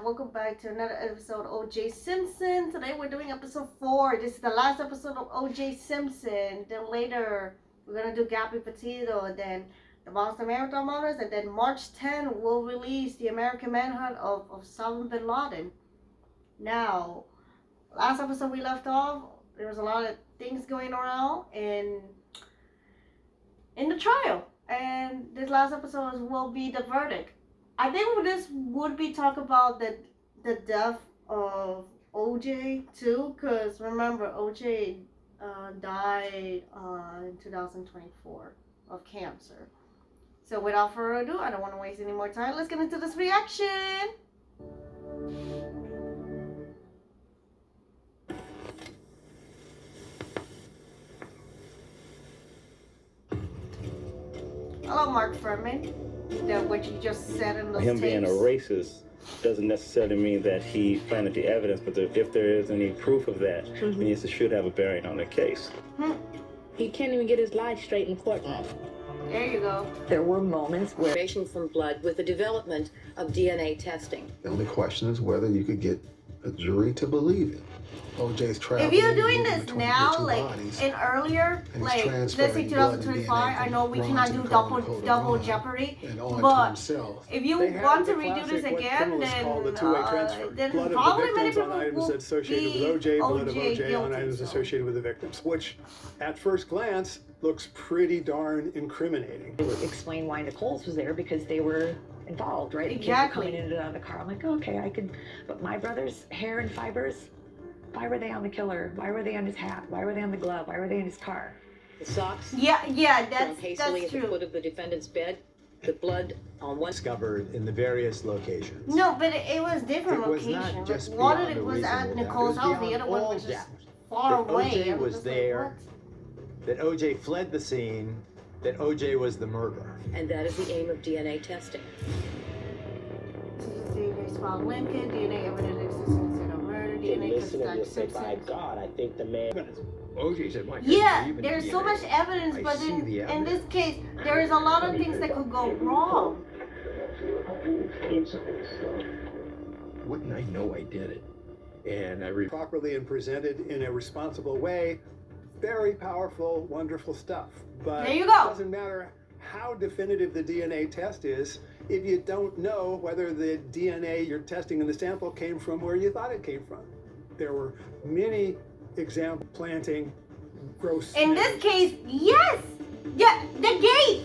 welcome back to another episode of OJ Simpson. Today we're doing episode 4. This is the last episode of OJ Simpson. Then later we're gonna do Gabby Petito, and then the Boston Marathon Runners, and then March 10 we'll release the American Manhunt of Osama bin Laden. Now, last episode we left off, there was a lot of things going around in the trial, and this last episode will be the verdict. I think this would be talk about the death of OJ too, because remember OJ died in 2024 of cancer. So without further ado, I don't want to waste any more time. Let's get into this reaction. Hello, Mark Furman. What you just said in those Him tapes. being a racist doesn't necessarily mean that he planted the evidence, but if there is any proof of that, then it should have a bearing on the case. He can't even get his life straight in the courtroom. There you go. There were moments where Information from blood with the development of DNA testing. The only question is whether you could get a jury to believe it. OJ's traveling. If you're doing this between now, the two like bodies, in earlier, and he's like let's say transferring blood and 2025, I know we DNA cannot from do Ron to double Ron jeopardy, and on to but himself. if you They have want to the redo this classic, what again, criminals call the two-way transfer. then Blood of the probably many victims on people items will associated be with OJ, blood of OJ on guilty, items so. associated with the victims, which at first glance looks pretty darn incriminating. explain why Nicole's was there because they were involved, right? The kids were Exactly. coming in and out of the car. I'm like, okay, I could, but my brother's hair and fibers, why were they on the killer? Why were they on his hat? Why were they on the glove? Why were they in his car? The socks Yeah, found that's hastily at the true. foot of the defendant's bed. The blood on one discovered in the various locations. No, but it was different It was locations. not just One of beyond it a was at reasonable doubt. Nicole's It house, was the other beyond one all was just doubt far that away. OJ I was just like, there. what? That OJ fled the scene, that OJ was the murderer. and that is the aim of DNA testing. DNA spot Lincoln, DNA evidence existence in a murder, DNA contact Simpson. God, I think the man. OJ said, Yeah, there's so much evidence, but in this case, there is a lot of things that could go wrong. Wouldn't I know I did it? And I Properly and presented in a responsible way, very powerful, wonderful stuff. But There you go. it doesn't matter how definitive the DNA test is if you don't know whether the DNA you're testing in the sample came from where you thought it came from. There were many examples planting gross. In this case, yes! Yeah, the gate!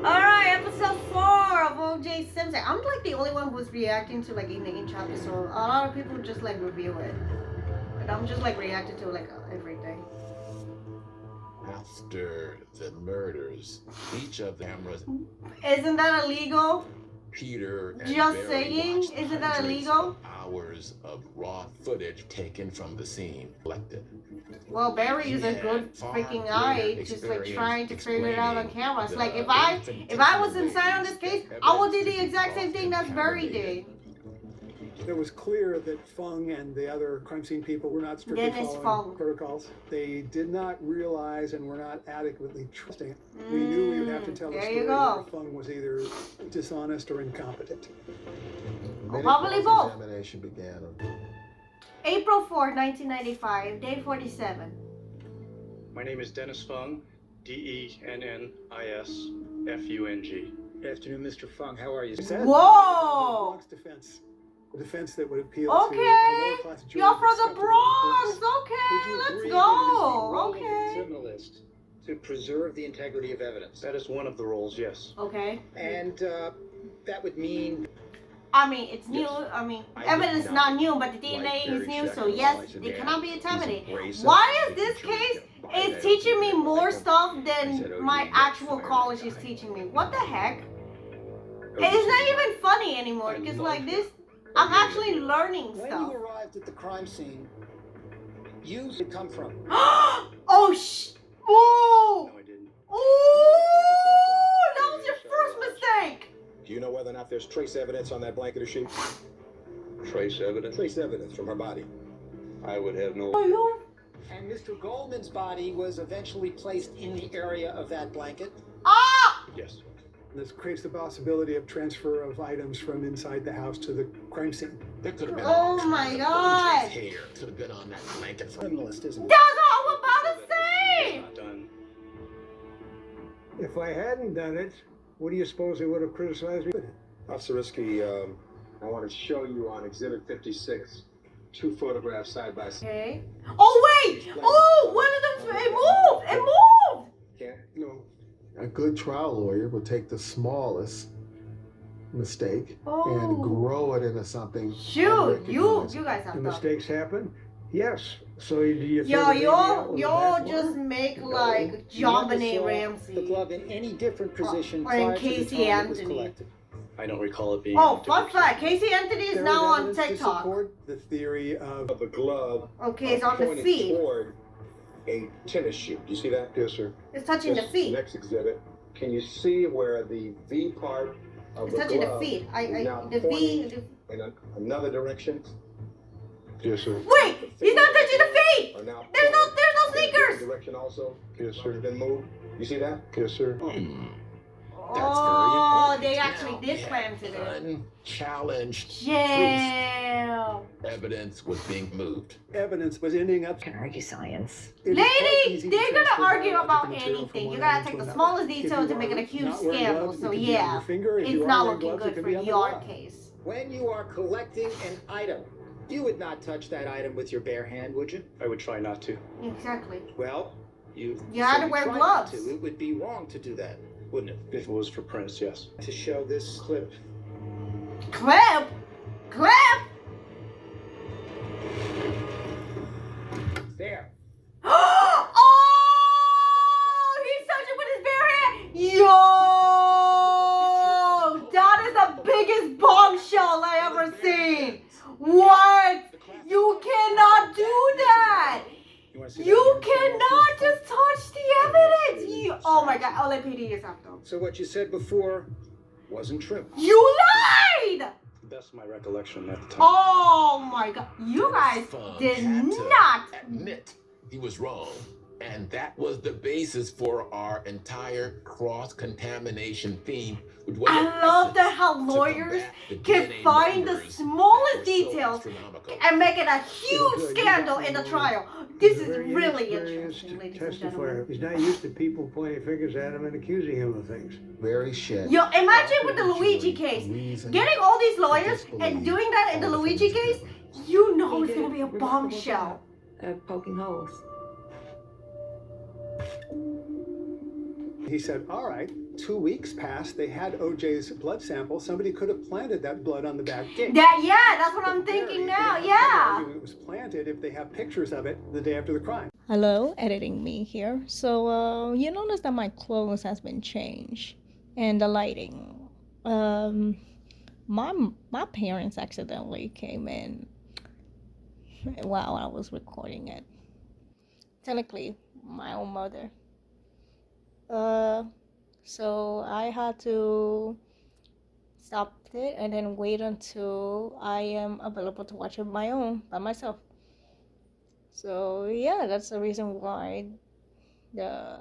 Alright, episode 4 of OJ Simpson. I'm like the only one who's reacting to like in each episode. A lot of people just like review it. But I'm just like reacting to like everything. After the murders, each of the cameras, Isn't that illegal? Peter and Just Barry saying, watched isn't that hundreds illegal? of hours of raw footage taken from the scene collected. Well, Barry is a He good had far freaking greater eye, just like experience trying to figure it out on explaining camera. It's like the if I was inside on this case, I would do the exact same thing that Barry did. It was clear that Fung and the other crime scene people were not strictly Dennis following Fung. protocols. They did not realize and were not adequately trusting. We knew we would have to tell a There story you where go. Fung was either dishonest or incompetent. Probably both. Examination began on April 4th, 1995, day 47. My name is Dennis Fung, DENNISFUNG. Good afternoon, Mr. Fung. How are you? Said Whoa! Bronx defense. A defense that would appeal Okay, to a lower-class jury. you're from the skeptical Bronx. folks. Okay, let's go. Okay. Criminalist to preserve the integrity of evidence. That is one of the roles, yes. Okay. And that would mean I mean, it's new. I mean, I evidence would is not not new, but the DNA like is Barry new, so Sheck yes, knowledge it that cannot be he's contaminated. abrasive, Why is making this sure case you can buy is that teaching me OJ more rifle. stuff I said, than "OJ, my you actual fired college that is guy." teaching me? What the heck? OJ It's not said, even funny anymore I because love like this, him. I'm OJ actually did. learning When stuff. you arrived at the crime scene, you should come from. Oh Ooh! No, I didn't. Ooh! That was your first mistake. Do you know whether or not there's trace evidence on that blanket or sheet? Trace evidence? Trace evidence from her body. I would have no. And Mr. Goldman's body was eventually placed in the area of that blanket. Ah! Yes. This creates the possibility of transfer of items from inside the house to the crime scene. There could have been Oh my God. OJ's hair could have been on that blanket. Criminalist, isn't it? That's all I'm about to say! Not done. If I hadn't done it, what do you suppose they would have criticized me? Officer Risky, I want to show you on Exhibit 56 two photographs side by side. Okay. Oh wait! Oh, one of them, it moved! It moved! Can't, you know, A good trial lawyer will take the smallest mistake Oh. and grow it into something. Shoot, you unrecognizable. guys have The to. mistakes happen? Yes. So do you think Yo, that maybe that y'all, was y'all bad just form? make No. like You never JonBenet saw Ramsey. the glove in any different position Or prior in to the Casey time it was Anthony. collected. I don't recall it being. Oh, in a fun different fact, Casey Anthony is There now was on evidence to TikTok. support the theory of of the glove Okay, it's on the pointed feet. toward a tennis shoe. Do you see that? Yes, sir. It's touching the This feet. Next exhibit. Can you see where the V part of It's the touching the glove feet. is now The V. pointing in another direction? Yes, sir. Wait, he's not touching the feet. Are now There's no pointing in a different sneakers. direction also? Yes, Has sir. been moved. You see that? Yes, sir. Oh, they actually did plant it in. Unchallenged Damn. evidence was being moved. Evidence was ending up. Can argue science. It is quite Lady, easy to they're gonna transfer argue biological about material anything. from You one gotta item take to the another. smallest If detail you to make it a are huge not wearing scandal. gloves, So it could be on yeah, your finger. If it's you are not wearing looking gloves, it good could for be on the your glove. case. When you are collecting an item, you would not touch that item with your bare hand, would you? I would try not to. Exactly. Well, you had to wear try not gloves. to. It would be wrong to do that, wouldn't it? If it was for prints, yes. To show this clip. Clip? Clip? There. Oh! He's touching with his bare hand. Yo! That is the biggest bombshell I ever seen. What? You cannot do that. You want to see You that again? cannot just touch the evidence. You, oh my God, LAPD is after him. So what you said before wasn't true. You lied! That's my recollection at the time. Oh my God, you guys Fung did had to not. admit he was wrong. And that was the basis for our entire cross-contamination theme. Which was I a love that essence how to lawyers combat the can DNA find the numbers smallest that were so details astronomical. and make it a huge scandal in the trial. This is Very really inexperienced interesting, ladies and testifier. gentlemen. He's not used to people pointing fingers at him and accusing him of things. Very shed. Yo, imagine with the Offer Luigi jury case. reason Getting all these lawyers disbelieve and doing that in the all the Luigi things case, that you know He it's did gonna be a remarkable bombshell. job, poking holes. He said, all right, 2 weeks passed. They had OJ's blood sample. Somebody could have planted that blood on the back gate. That's what I'm Barry, thinking they now, have to yeah. argue It was planted if they have pictures of it the day after the crime. Hello, editing me here. So you notice that my clothes has been changed and the lighting. My parents accidentally came in while I was recording it. Technically, my own mother. So I had to stop it and then wait until I am available to watch it my own by myself. So yeah, that's the reason why the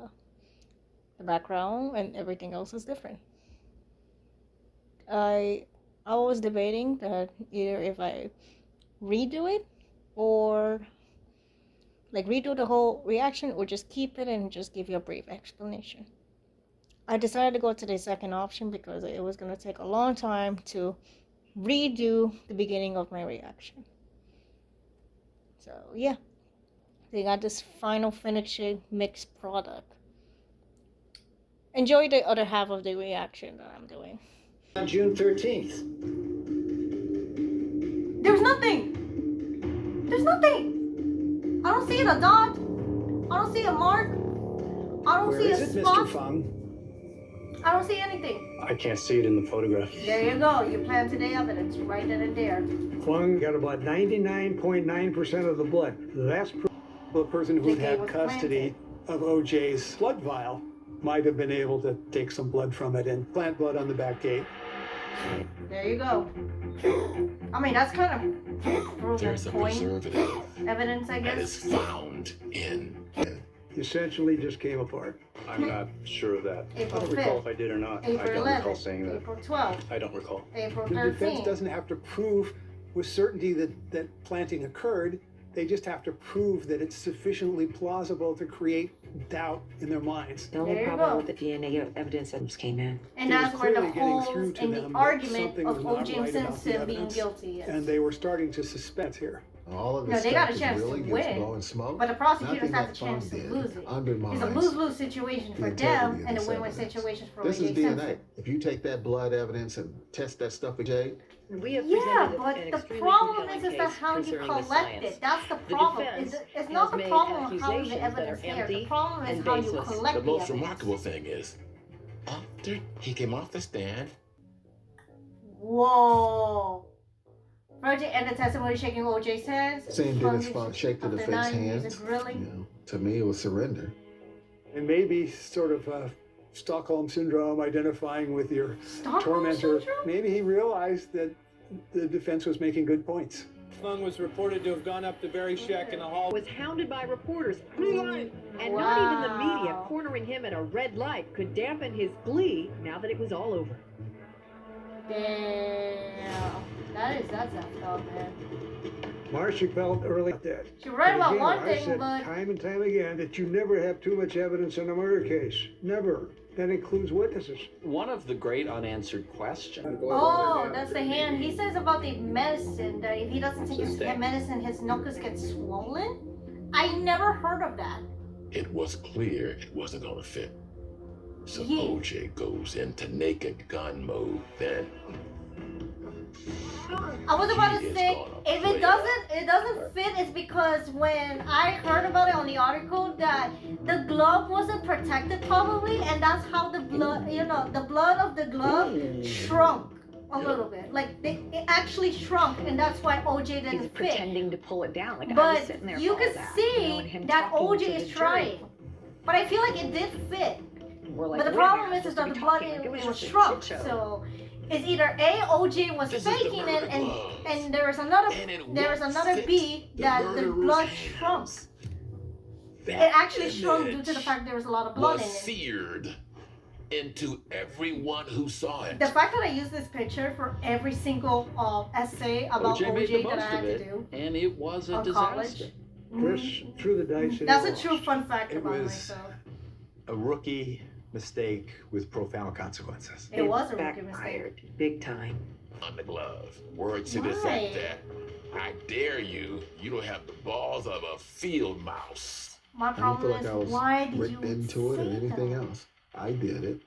background and everything else is different. I was debating that either if I redo it or like redo the whole reaction or just keep it and just give you a brief explanation. I decided to go to the second option because it was going to take a long time to redo the beginning of my reaction. So yeah, they got this final finished mixed product. Enjoy the other half of the reaction that I'm doing. On June 13th. There's nothing. There's nothing. I don't see a dot. I don't see a mark. I don't see a spot. Fung? I don't see anything. I can't see it in the photograph. There you go. You planted the evidence right then and there. Fung got about 99.9% of the blood. That's proof the person who The had gate was custody of OJ's blood vial might have been able to take some blood from it and plant blood on the back gate. There you go. I mean, that's kind of proven There's a point preservative evidence, I that is guess. found in essentially just came apart. I'm not sure of that. I April don't recall 5th. if I did or not. I April don't recall 11th, saying that. April 12th, I don't recall. April The defense 13th. doesn't have to prove with certainty that planting occurred. They just have to prove that it's sufficiently plausible to create doubt in their minds. The only There you problem go. with the DNA evidence that came in. And It was that's where the clearly getting holes through to in them the that argument something of was not OJ right about the Simpson being evidence, guilty is. and they were starting to suspect here. All of No, this they got a stuff chance is to really win, just blowing smoke. But the prosecutors Nothing have that the chance Fung to did lose it. undermines It's a lose-lose situation the for integrity them of and a this win-win evidence. situation for This is OJ DNA. Simpson. If you take that blood evidence and test that stuff with Jay, We have Yeah, presented but an the extremely problem compelling is that case how you concerning the collect science. it. That's the The problem. defense It's not has the made problem of how is the accusations that evidence are there. The empty problem is and how you baseless. collect The the most evidence. remarkable thing is, after he came off the stand, Whoa. Virgin and the testimony shaking OJ's hands. saying from Dennis Funk shake the of defense 9 years hands, of grilling. you know, to me it was surrender. And maybe sort of Stockholm syndrome, identifying with your Stockholm tormentor. syndrome? Maybe he realized that the defense was making good points. Fung was reported to have gone up to Barry Scheck in the hall. Was hounded by reporters, blue light, and not even the media cornering him at a red light could dampen his glee now that it was all over. Damn. That's effed up, man. Marcia felt early that. She right But about again, one I thing, said but time and time again that you never have too much evidence in a murder case. Never. That includes witnesses. One of the great unanswered questions. oh, that's the hand. He says about the medicine that if he doesn't take his medicine, his knuckles get swollen. I never heard of that. it was clear it wasn't going to fit. So Yeah. OJ goes into naked gun mode then. I was about He to is say, gonna if play it doesn't fit, it's because when I heard about it on the article that the glove wasn't protected probably, and that's how the blood, the blood of the glove shrunk a little bit. Like it actually shrunk, and that's why OJ didn't He's fit. pretending to pull it down. Like I was But sitting there you for all could that, see and him that talking to OJ the is jury. trying. But I feel like it did fit. We're like, But the wait a problem minute, is I'm that the supposed blood to be talking. Like, it was just a shrunk. shit show. So it's either A, OJ was This is the faking it, murder and glove. and there's another And it there's won't another fit B the that the murderer's blood hands. shrunk. That It actually shrunk due to the image fact there was a lot of blood was in it. seared into everyone who saw it. The fact that I used this picture for every single essay about OJ made the OJ that I most had of to it, do and it was a on disaster. college. Chris threw the dice. and That's he a true lost. fun fact It about was- myself. A rookie mistake with profound consequences. It was a rookie mistake. Backfired big time. On the glove. Word to the Why? fact that I dare you, you don't have the balls of a field mouse. My I don't problem feel like is I was why did you ripped into it or say anything that? else. I did it.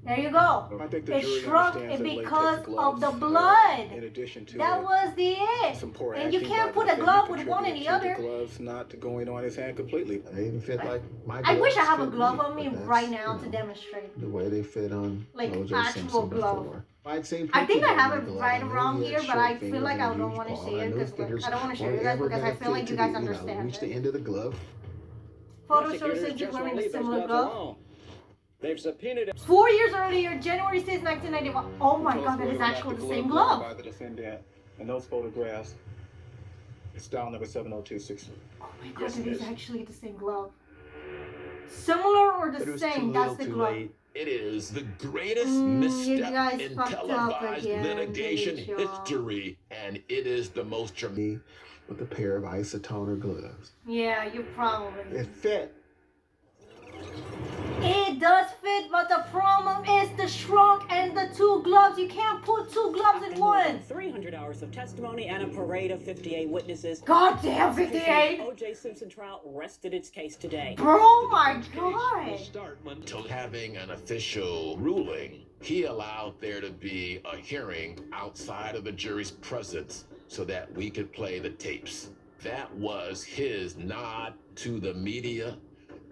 There you go. I think the It jury shrunk understands that Blake because takes of gloves, the blood. in addition to That was the it. some poor And you acting can't by put the a glove defendant with one and the contributed to other. the gloves not going on his hand completely. They even fit like my I wish I gloves have a fit glove me, on me but that's, right now you to know, demonstrate. the way they fit on Like, OJ actual Simpson glove. before. I'd seen I think I pictures have of it the glove. right I knew around he had here, but I short feel fingers like and I a don't huge want to paw. say I it knew his because fingers I don't want to show you weren't guys ever because I gonna feel like fit you to guys the, understand reach the it. end of the glove. Photo shows Prosecutors says you're just wearing won't a leave those similar gloves glove. alone. They've subpoenaed him. 4 years earlier, January 6, 1991. Oh my god, that is actually the same glove. By the defendant, and those photographs, it's down number 7026. Oh my god, Yes, it it is is. actually the same glove. Similar or But it the was same? too That's little the too glove. late. It is the greatest You misstep guys in fucked up televised again, litigation didn't y'all? history, and it is the most dramatic. With a pair of isotoner gloves. Yeah, you probably. It fit. It does fit, but the problem is the shrunk and the two gloves. You can't put two gloves in one. 300 hours of testimony and a parade of 58 witnesses. Goddamn 58! OJ Simpson trial rested its case today. Bro, my god! Until having an official ruling, he allowed there to be a hearing outside of the jury's presence so that we could play the tapes. That was his nod to the media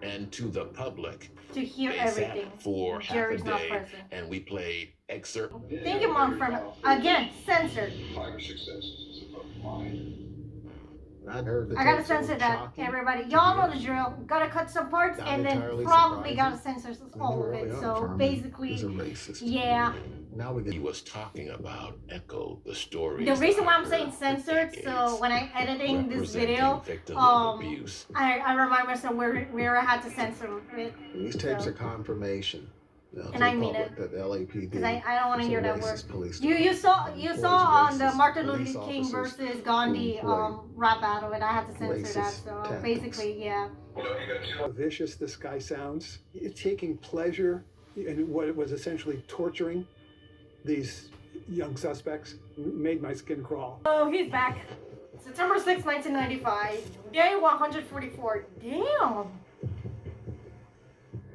and to the public. To hear They everything. sat for The half a jury's not day, present. and we played excerpt. Thank you, Mom, for again censored. 5 or 6 sentences above mine. I heard the I gotta tapes were censor that, shocking. everybody. Y'all know the drill. Gotta cut some parts Not and then entirely probably gotta surprising. censor We all knew of early it. on So Furman basically, is a racist. yeah. Now we he was talking about echoed the stories. The reason why that I'm saying I've heard for censored, so decades, when I'm editing this representing video, victims of abuse. I remind myself where I had to censor it. These tapes are confirmation. To And the I mean public it. that the LAPD Because I don't want to is a hear that word. racist police You saw department. on the Racist Martin police Luther King officers versus Gandhi who employ rap battle, and I had to censor that. racist So tactics. basically, yeah. How vicious this guy sounds. Taking pleasure in what was essentially torturing these young suspects made my skin crawl. Oh, he's back. September 6, 1995. Day 144. Damn.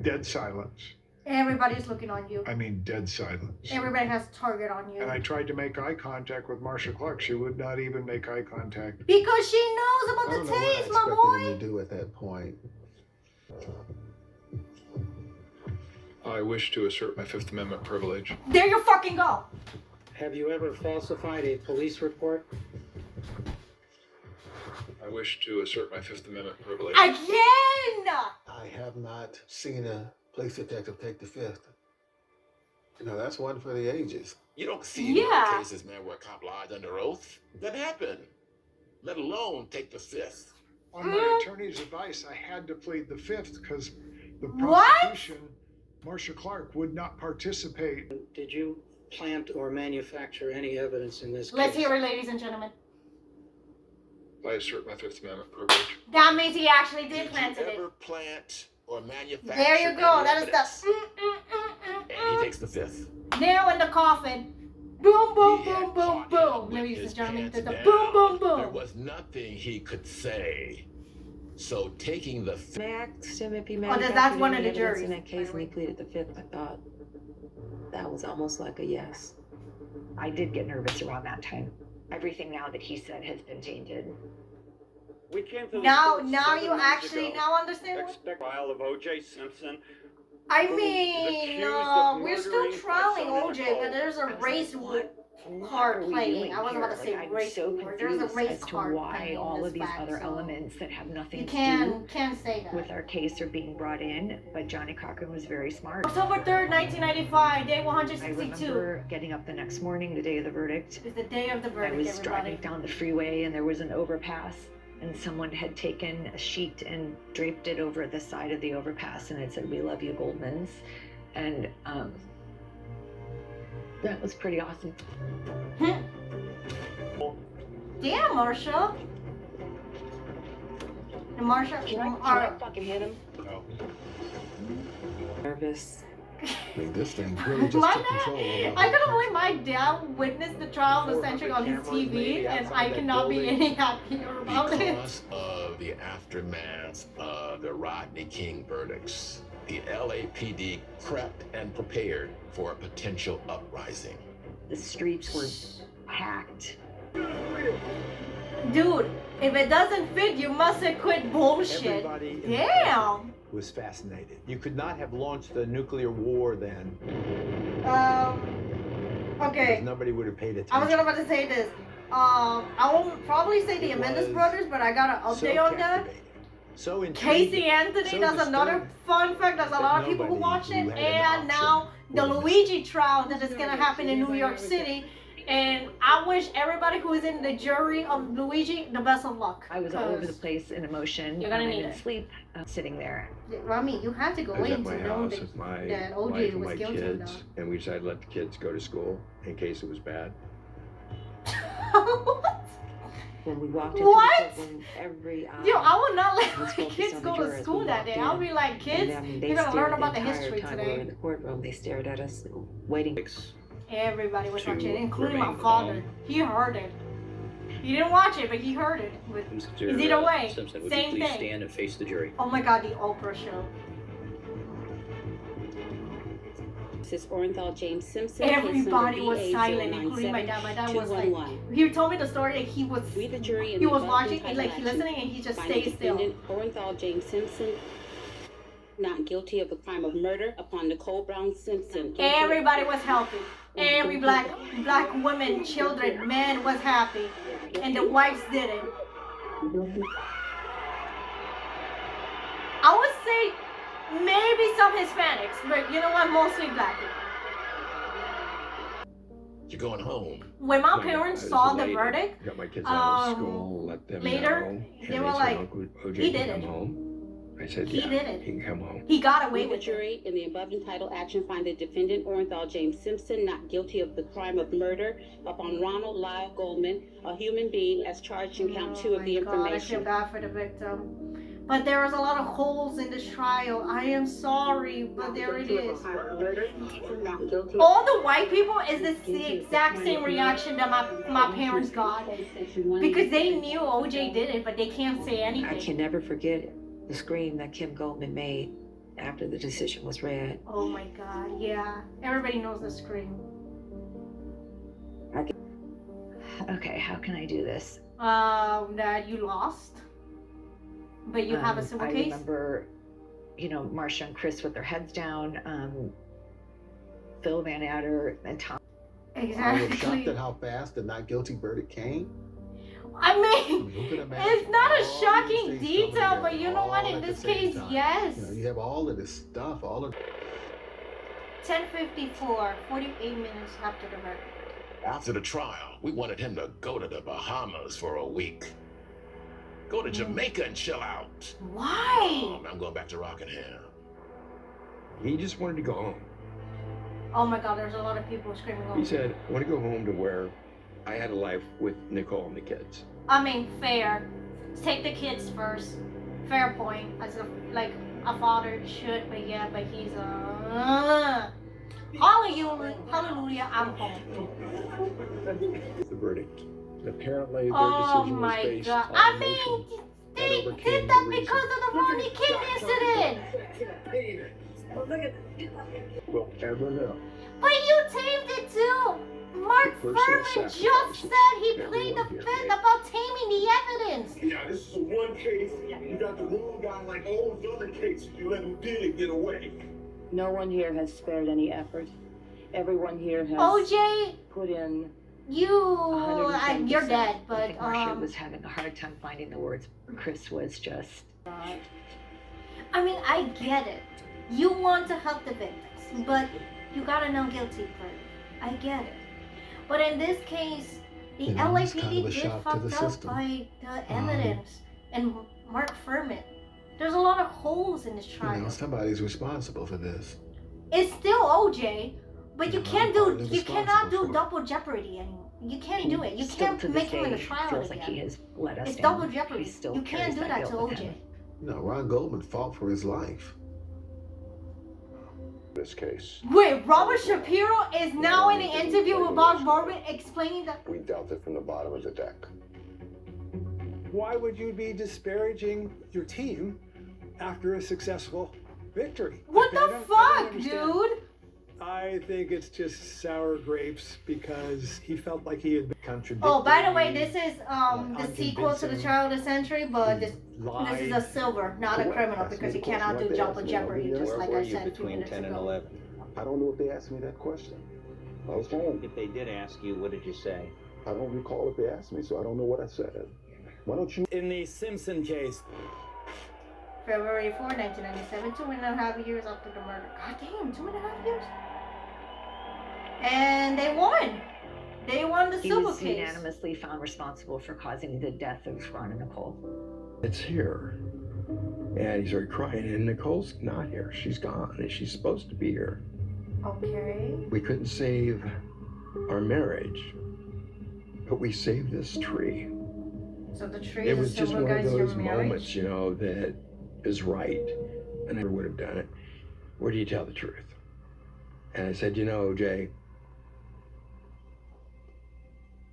Dead silence. Everybody's looking on you. I mean, dead silence. Everybody has a target on you. And I tried to make eye contact with Marsha Clark. She would not even make eye contact. Because she knows about I don't the know what I tapes, my expected him boy. to do at that point. I wish to assert my Fifth Amendment privilege. There you fucking go. Have you ever falsified a police report? I wish to assert my Fifth Amendment privilege. Again! I have not seen a police detective take the fifth. You know, that's one for the ages. You don't see many cases, man, where a cop lies under oath. That happened. Let alone take the fifth. On my attorney's advice, I had to plead the fifth because the What? prosecution, Marsha Clark, would not participate. Did you plant or manufacture any evidence in this case? Let's hear it, ladies and gentlemen. I assert my Fifth Amendment privilege. That means he actually did Did plant you it. ever plant or manufacture There you go. any That is evidence? the And he takes the fifth. nail in the coffin. Boom, boom, He had boom, boom, caught him boom. with Ladies his and gentlemen, pants there's the down. boom, boom, There boom. was nothing he could say. So taking the fifth. I asked him if he that's one of manufactured the any evidence juries, in that case, and he pleaded the fifth. I thought that was almost like a yes. I did get nervous around that time. Everything now that he said has been tainted. We came to Now you actually now understand what? expect trial of OJ Simpson. I who is mean, accused of we're still murdering trialing Sonia OJ, Nicole. but there's a race card playing. I wasn't about to say I'm race so card. There's a confused race as to card why playing all in of this these fact, other so elements that have nothing you to can't say do that. with our case are being brought in. But Johnny Cochran was very smart. October 3rd, 1995, day I 162. remember getting up the next morning, the day of the verdict. It's the day of the I verdict, was everybody. driving down the freeway and there was an overpass, and someone had taken a sheet and draped it over the side of the overpass, and it said, "We love you, Goldmans." And that was pretty awesome. Damn, Marsha. And Marsha, Can I fucking hit him? No. Nervous. I mean, this thing really just my took control dad, over I couldn't believe my dad witnessed the trial of the century on his TV, and I cannot be any happier about it. Because of the aftermath of the Rodney King verdicts, the LAPD prepped and prepared for a potential uprising. The streets were packed. Dude, if it doesn't fit, you must have quit bullshit. Everybody in the Damn. was fascinated. You could not have launched a nuclear war then. Okay. Because nobody would have paid attention. I was about to say this. I won't probably say the Menendez brothers, but I got an update on that. So Casey Anthony, that's another fun fact. There's a lot of people who watch it. And now the Luigi trial that is going to happen in New York City. And I wish everybody who is in the jury of Luigi the best of luck. I was all over the place in emotion. You're gonna I need didn't it. sleep sitting there. Rami, you had to go I was in at to my know house with my that wife OJ and was my guilty or kids, not. and we decided to let the kids go to school in case it was bad. When we walked into What? the courtroom, every Yo, I would not let was my focused kids on go the to jurors. school We that walked day. in, I'll be like, kids, and you're gonna learn about the entire history time we were in today. the courtroom. They stared at us, waiting. Everybody was To watching it, including my remain father. calm. He heard it. He didn't watch it, but he heard it. But Mr. either way, Simpson, would same you please thing. stand and face the jury? Oh my God, the Oprah show. This is Orenthal James Simpson. Everybody was silent, including my dad. My dad was like, he told me the story, and he was, We, the jury, in he the was above watching, entitled like he action, listening, and he just find the stayed still. defendant, Orenthal James Simpson, not guilty of the crime of murder upon Nicole Brown Simpson. Everybody was happy. Every black woman, children, man was happy, and the wives didn't. I would say maybe some Hispanics, but you know what? Mostly black people. You're going home. When my No, parents I was saw the elated. verdict, Got my kids out of school, let them later, know. they And were said, like, Uncle OJ he can did come it. home. I said, He yeah, did it. he can come home. He got away The with it. jury in the above entitled action find the defendant Orenthal James Simpson not guilty of the crime of murder upon Ronald Lyle Goldman, a human being, as charged in count 2 of the God, I feel information. bad for the victim. But there was a lot of holes in this trial. I am sorry, but there it is. All the white people is the exact same reaction that my parents got. Because they knew OJ did it, but they can't say anything. I can never forget the scream that Kim Goldman made after the decision was read. Oh my God, yeah. Everybody knows the scream. Okay, how can I do this? That you lost. But you have a civil I case? remember, you know, Marsha and Chris with their heads down, Phil Van Adder and Tom. I was Exactly. shocked at how fast the not guilty verdict came. I mean, Who could imagine it's not a all shocking these things detail, coming but you know together what? all In at this the same case, time? yes. You know, you have all of this stuff, all of 10:54, 48 minutes after the verdict. After the trial, we wanted him to go to the Bahamas for a week. Go to Jamaica and chill out. Why? I'm going back to Rockingham. He just wanted to go home. Oh my God, there's a lot of people screaming. He said, I want to go home to where I had a life with Nicole and the kids. I mean, fair. Take the kids first. Fair point. As a father should, but yeah, but he's hallelujah, I'm home. The verdict. Apparently, their Oh decision was my based God. on I emotion. mean, they overcame did the that reason. because of the Ronnie King incident. We'll ever know. But you tamed it too. Mark Personal Furman just sacrifices. said he played Everyone the here fifth made. about taming the evidence. Yeah, this is one case. You got the wrong guy like all the other cases. You let him did it get away. No one here has spared any effort. Everyone here has OJ, put in. you're dead, I but think Marsha was having a hard time finding the words. Chris was just. I mean, I get it. You want to help the victims, but you got a no guilty verdict. I get it. But in this case, the You know, it's LAPD kind of a did shock to fucked the up system. by the evidence and Mark Furman. There's a lot of holes in this You trial. know, somebody's responsible for this. It's still OJ, but you can't do. partly You cannot do responsible for it. double jeopardy anymore. You can't do it. You Still can't to this make him in day a trial feels again. like he has let us It's down. double jeopardy. He still You can't carries do that that to guilt with OJ. him. No, Ron Goldman fought for his life. This case. Wait, Robert Shapiro is now in an interview with Bob Marvin explaining that. We dealt it from the bottom of the deck. Why would you be disparaging your team after a successful victory? What I the don't fuck, understand. dude? I think it's just sour grapes because he felt like he had been contradicted. Oh, by the way, this is the sequel to the Child of the Century, but this is a silver, not a criminal, because you cannot do double jeopardy, just like I said a few minutes ago. I don't know if they asked me that question. I was home. If they did ask you, what did you say? I don't recall if they asked me, so I don't know what I said. Why don't you? In the Simpson case, February 4, 1997, 2.5 years after the murder. God damn, 2.5 years? And they won. They won the He civil was case. unanimously found responsible for causing the death of Ron and Nicole. It's here. And he started crying, and Nicole's not here. She's gone, and she's supposed to be here. Okay. We couldn't save our marriage, but we saved this tree. So the tree It is was a just one of symbolize your those marriage. moments, you know, that is right. And I never would have done it. Where do you tell the truth? And I said, you know, Jay,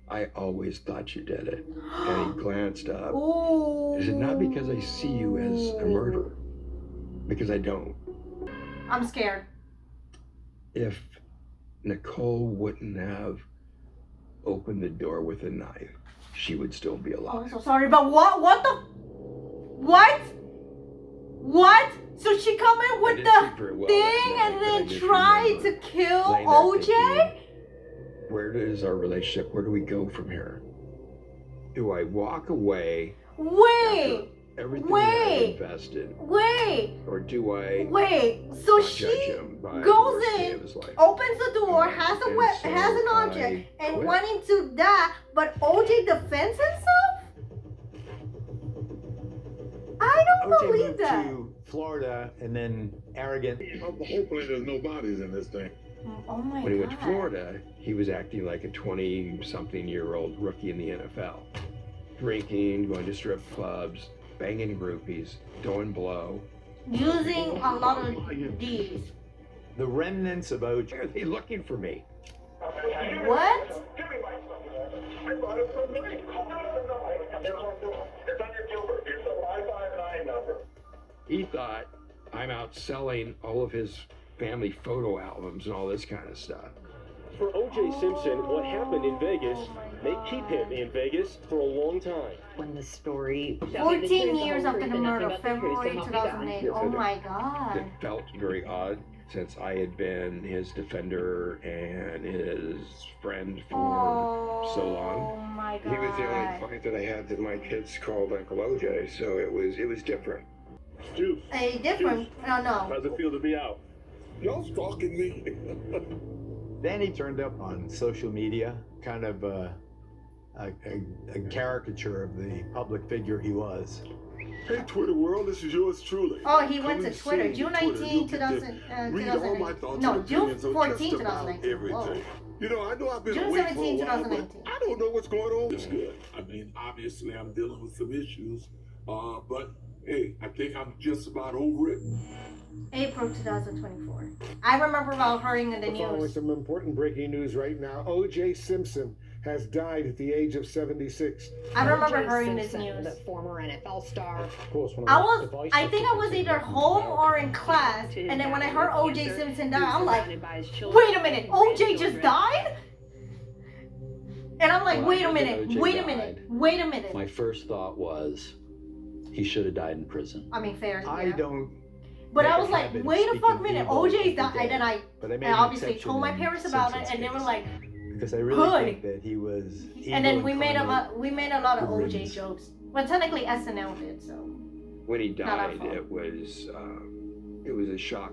I always thought you did it. And he glanced up. He said, not because I see you as a murderer, because I don't. I'm scared. If Nicole wouldn't have opened the door with a knife, she would still be Oh, alive. I'm so sorry, but what the? What? What? So she come in with didn't sleep the very well thing that night, and but I then just tried to remember kill laying there OJ? thinking, where does our relationship, where do we go from here? Do I walk away Wait. Everything I've invested, Wait. or do I So not judge she him by the goes worst day in, of his life? opens the door, has a And so has an object, I and quit. wanting to die, but OJ defends himself? I don't OJ believe moved that. to Florida and then arrogant. Hopefully there's no bodies in this thing. Oh my When he god. went to Florida, he was acting like a 20-something-year-old rookie in the NFL. Drinking, going to strip clubs, banging groupies, doing blow. Using a lot of D's. The remnants of OJ. Why are they looking for me? What? I bought it from Mike. It's on your Gilbert. It's a 559 number. He thought I'm out selling all of his family photo albums and all this kind of stuff. For OJ Simpson, what happened in Vegas may keep him in Vegas for a long time. When the story 14 years after the murder, February 2008. Yes, Oh it- my god. It felt very odd since I had been his defender and his friend for so Oh long. my He was the only god. fight that I had that my kids called Uncle OJ, so it was different. Juice. A different. No. How's it feel to be out? Y'all stalking me. Then he turned up on social media, kind of a caricature of the public figure he was. Hey, Twitter world, this is yours truly. Oh, he went to Coming Twitter. soon June to Twitter. 19, You'll get to read all my 2008. thoughts No, and June opinions on 14, just about 2019. everything. Whoa. You know, I know I've been June away 17, for a while, 2019. but I don't know what's going on. It's good. I mean, obviously, I'm dealing with some issues, but hey, I think I'm just about over it. April 2024. I remember about hearing in the Following news. some important breaking news right now. OJ Simpson has died at the age of 76. I remember O.J. hearing this Simpson, news. the former NFL star. Of course, when I think I was either home or in class, and then when I heard OJ Simpson die, I'm like, wait a minute, OJ just died? And I'm like, When I wait a heard that minute, OJ wait a died, minute, wait a minute. My first thought was he should have died in prison. I mean, fair. I Yeah. don't. But I make was a like, habit of wait a speaking fuck minute, evil of OJ the died, and then I But I made I an obviously exception told my in parents about it, Simpson's and they were case. like, Because I really Hood. think that he was evil and then we made incarnate. we made a lot of Good OJ riddance. jokes. Well, technically SNL did, so. When he Not our died, fault. it was a shock.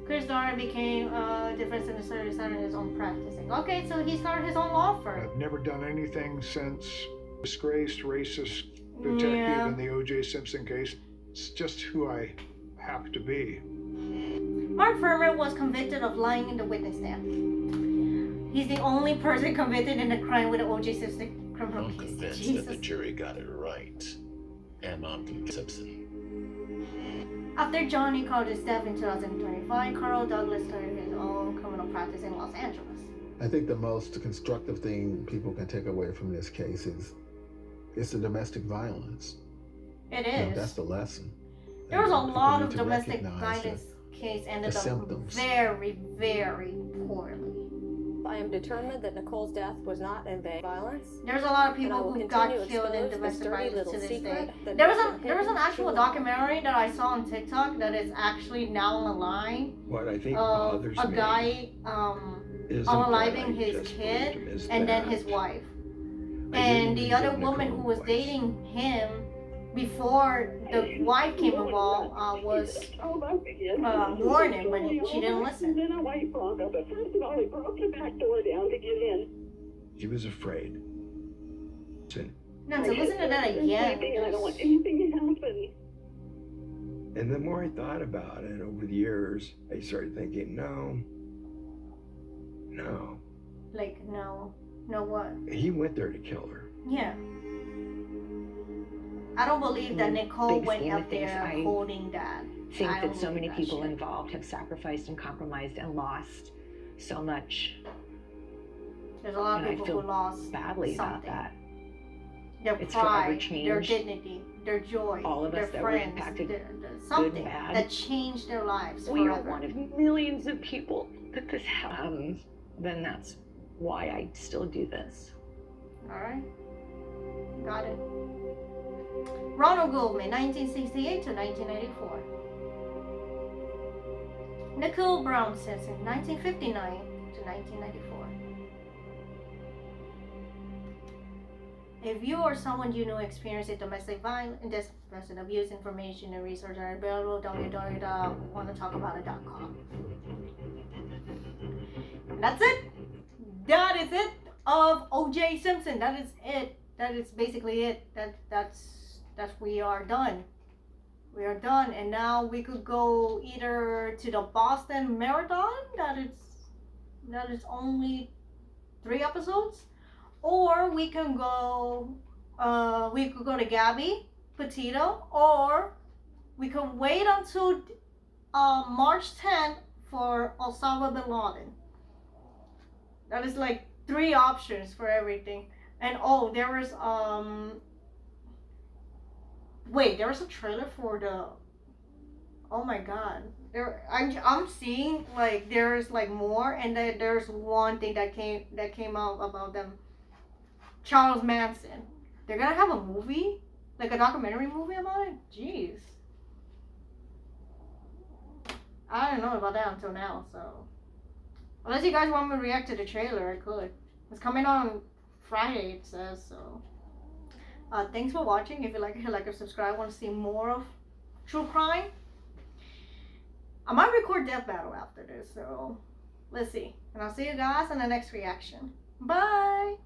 Chris Darden became defense administrator, started his own practicing. Okay, so he started his own law firm. I've never done anything since disgraced racist detective Yeah. in the OJ Simpson case. It's just who I have to be. Mark Furman was convicted of lying in the witness stand. He's the only person convicted in a crime with an OJ Simpson criminal I'm case. convinced that Jesus. the jury got it right. And I'm convinced Simpson. After Johnny Carter's death in 2025, Carl Douglas started his own criminal practice in Los Angeles. I think the most constructive thing people can take away from this case is it's the domestic violence. It You know, is. that's the lesson. There was a People lot need of to domestic recognize violence case ended the up symptoms. very, very poorly. I am determined that Nicole's death was not in vain violence. There's a lot of And I people will who got continue to killed in expose domestic this dirty violence little to this secret day. that There has was been an hidden actual too long. documentary that I saw on TikTok that is actually now on the line What I think of bothers a me guy isn't unaliving that I his just kid believed him, is and then that his wife. I And didn't the other give woman who Nicole was a place. dating him before the wife came involved was warning when she didn't listen. Then a white Bronco, but first of all, he broke the back door down to get in. He was afraid. Listen, No, to listen to that again. And I don't want anything to happen. and the more I thought about it over the years, I started thinking, no. Like, no what? He went there to kill her. Yeah. I don't believe that Nicole Big went scheme of up things, there I holding that. think I don't that so many believe that people shit. involved have sacrificed and compromised and lost so much. There's a lot And of I people feel who lost badly about something. that. Their It's forever pride, their changed dignity, their joy, all of their us that were friends, impacted, something good and bad. that changed their lives We are forever. one of millions of people that this happened. Then that's why I still do this. All right, got it. Ronald Goldman, 1968 to 1994. Nicole Brown Simpson, 1959 to 1994. If you or someone you know experiencing domestic violence, domestic abuse, information and research are available. www.wannatalkabout.com. That's it. That is it of OJ Simpson. That is it. That is basically it. That's we are done. We are done, and now we could go either to the Boston Marathon. That is only 3 episodes, or we can go. We could go to Gabby Petito, or we can wait until March 10th for Osama bin Laden. That is like 3 options for everything. And oh, there was wait, there was a trailer for the. Oh my god, I'm seeing like there's like more, and then there's one thing that came out about them. Charles Manson. They're gonna have a movie, like a documentary movie about it. Jeez, I don't know about that until now. So unless you guys want me to react to the trailer, I could. It's coming on Friday, it says so. Thanks for watching. If you like it, hit like or subscribe. Want to see more of true crime? I might record Death Battle after this, so let's see. And I'll see you guys in the next reaction. Bye!